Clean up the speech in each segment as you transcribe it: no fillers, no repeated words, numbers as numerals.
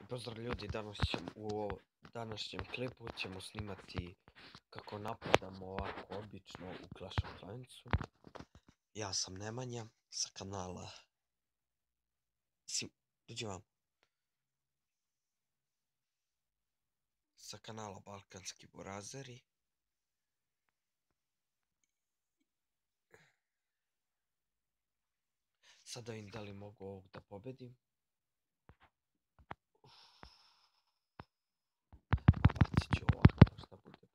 Pozdrav ljudi, u današnjem klipu ćemo snimati kako napadamo ovako obično u Clash of Clansu. Ja sam Nemanja sa kanala Balkanski Burazeri. Sada vidim da li mogu ovog da pobedim. Bacit ću ovako, šta bude.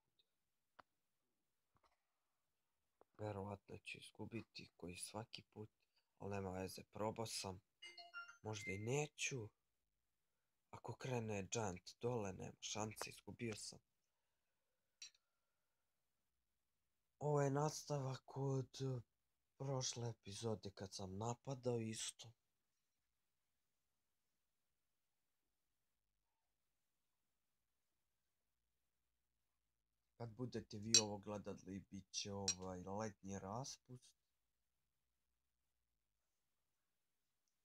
Verovatno ću izgubiti koji svaki put, ali nema veze, probao sam. Možda i neću. Ako krene Giant dole, nema šanse, izgubio sam. Ovo je nastavak od prošle epizode kad sam napadao isto. Kad budete vi ovo gledali, bit će letnji raspust.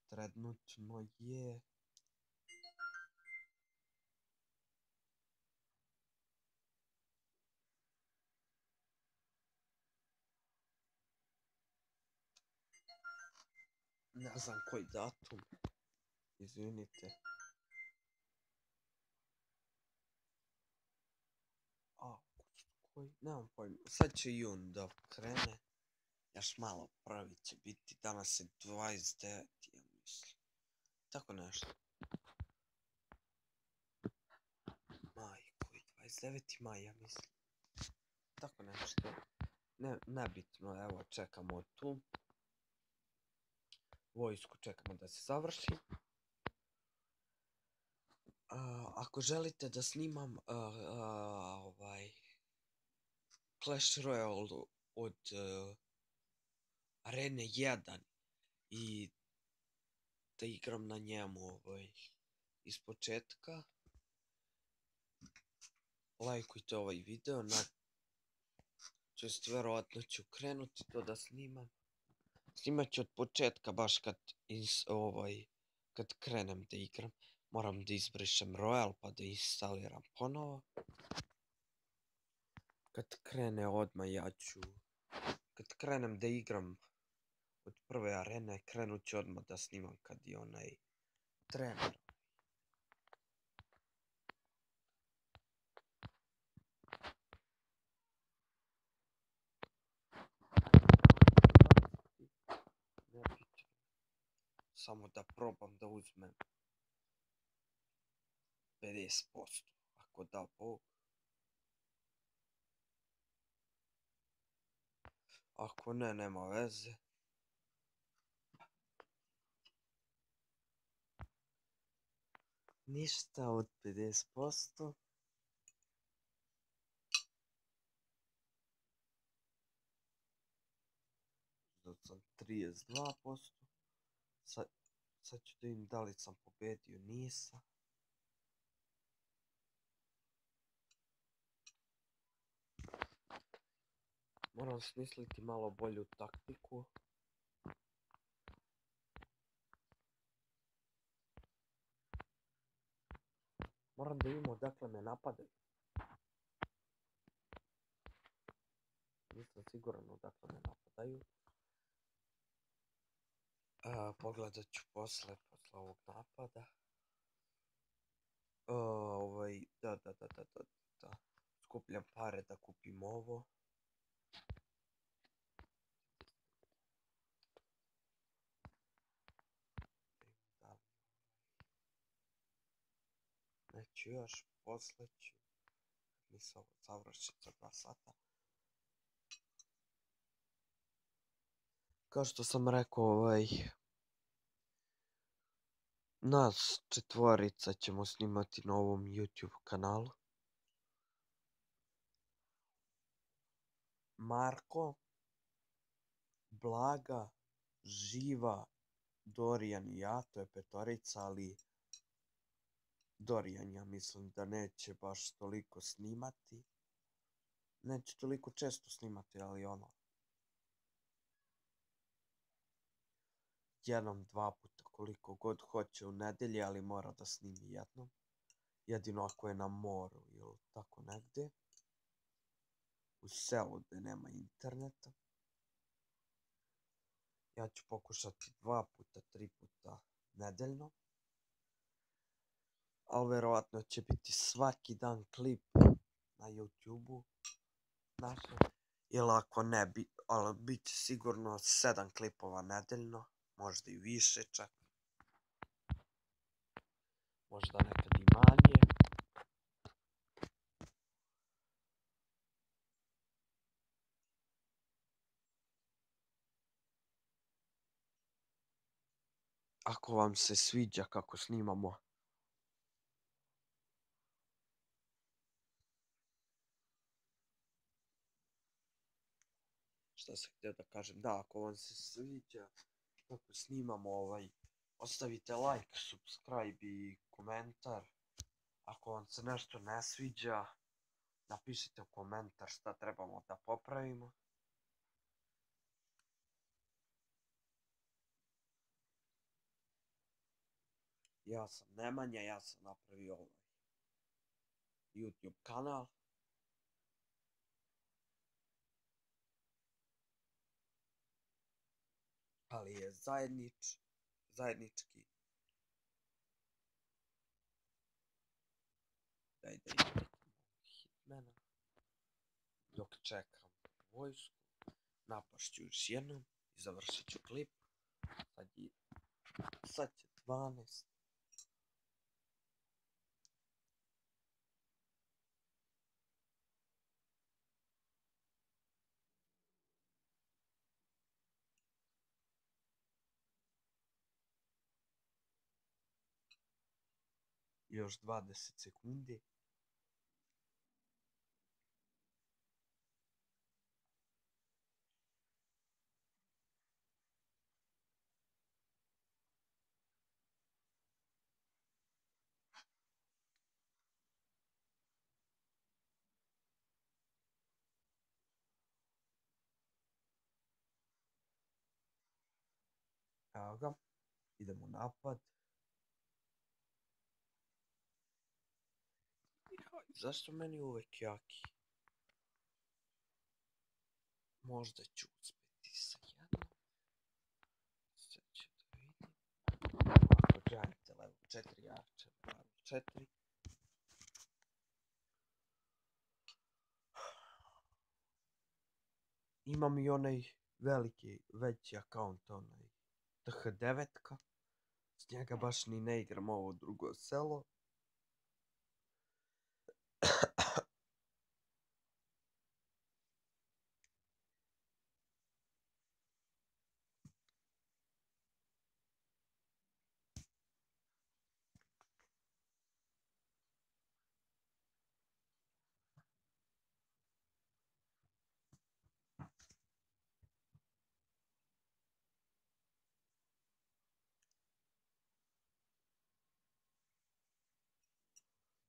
Trenutno je... Ne znam koji datum. Izvinite. Nemam pojma. Sad će jun da krene. Još malo prvi će biti. Danas je 29. ja mislim. Tako nešto. Majko, 29. maj ja mislim. Tako nešto. Nebitno, evo čekamo tu. Vojsku čekamo da se završi. Ako želite da snimam Clash Royale od Arene 1 i da igram na njemu iz početka, lajkujte ovaj video, verovatno ću krenuti to da snimam. Snimat ću od početka baš kad krenem da igram. Moram da izbrišem Royal pa da instaliram ponovo. Kad krene odmah kad krenem da igram od prve arene, krenut ću odmah da snimam kad je onaj trener. Samo da probam da uzmem 50%, ako da Bog. Ako ne, nema veze. Ništa od 50%. Uzeo sam 32%. Sad ću da vidim da li sam pobedio, nisam. Moram smisliti malo bolju taktiku. Moram da vidimo odakle me napadaju. Nisam siguran odakle me napadaju. Pogledat ću posle ovog napada. Da. Skupljam pare da kupim ovo. Neću još, posle ću. Mi se ovo završi za 2 sata. Kao što sam rekao, nas 4 ćemo snimati na ovom YouTube kanalu. Marko, Blaga, Živa, Dorijan i ja, to je 5, ali Dorijan ja mislim da neće baš toliko snimati. Neće toliko često snimati, ali jednom, dva puta, koliko god hoće u nedelji, ali mora da snimi jednom. Jedino ako je na moru ili tako negdje. U selu gdje nema interneta. Ja ću pokušati 2 puta, 3 puta nedeljno. Ali verovatno će biti svaki dan klip na YouTube-u našem. Ili ako ne, ali bit će sigurno 7 klipova nedeljno. Možda i više čak. Možda nekad i manje. Ako vam se sviđa kako snimamo. Šta sam htio da kažem? Da, ako vam se sviđa kako snimamo ostavite like, subscribe i komentar. Ako vam se nešto ne sviđa, napišite u komentar šta trebamo da popravimo. Ja sam Nemanja, ja sam napravio YouTube kanal. Ali je zajednički. Daj da idem Hitmana. Dok čekam vojsku, napašću još jednom i završit ću klip. Sad će 12. Još 20 sekundi. Evo ga, idemo u napad. Zašto meni uvek jaki? Možda ću uspjeti sa jednom. Sad ću da vidim. Ako Giant level 4, ja ću level 4. Imam i onaj veći akaunt, onaj TH9-ka. S njega baš ni ne igram ovo drugo selo.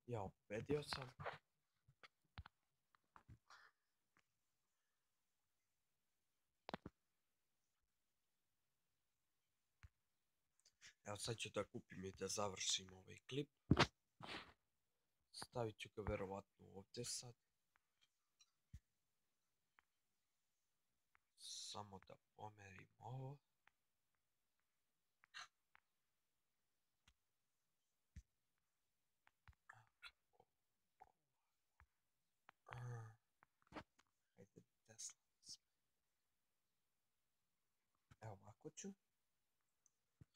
Ja, pobedio sam. Evo sad ću da kupim i da završim ovaj klip. Stavit ću ga verovatno ovdje sad. Samo da pomerim ovo. Hajde Tesla. Evo ovako ću.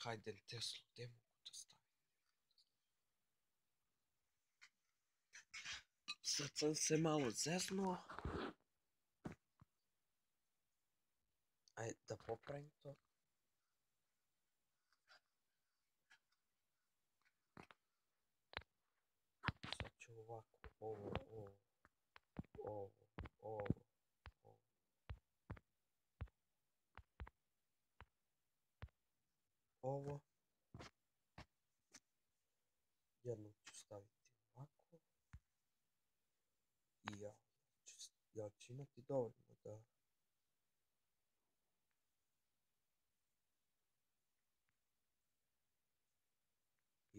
Hajde Tesla, gdje mogu da stavim? Sad sam se malo zeznuo. Ajde da popravim to. Sad ću ovako, ovo. Jednu ću staviti ovako. I ja ću imati dovoljno da...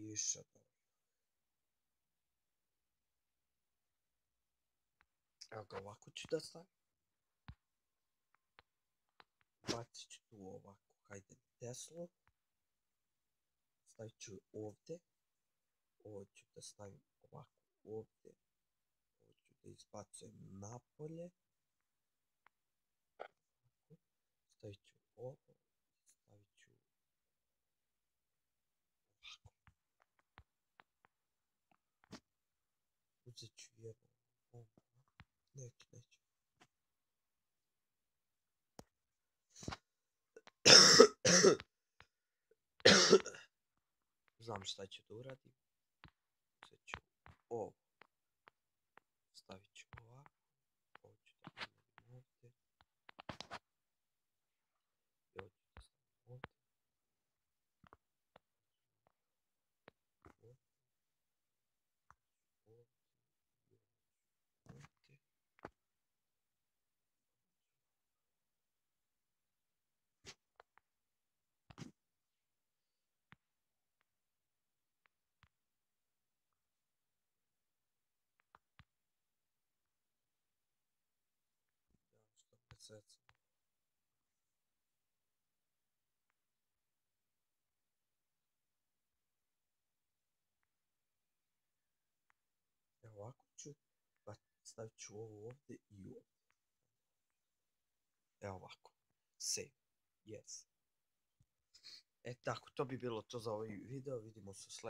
Više. Evo ga, ovako ću da stavim. Bacit ću tu ovako, hajde, Teslu. Stavit ću ovdje. Ovo ću da stavim ovako ovdje. Ovo ću da izbacujem napolje. Stavit ću ovo. Stavit ću ovako. Uzet ću jedno. Neću. Znam šta ću da uradim. Uzet ću ovo. Stavit ću ovako. Ovo ću da ponovim ovdje. I ovo ću da stavim ovdje. Što presecam. Evo ovako ću, pa stavit ću ovo ovdje i ovdje. Evo ovako. Save. Yes. E tako, to bi bilo to za ovaj video. Vidimo se u sljedećem.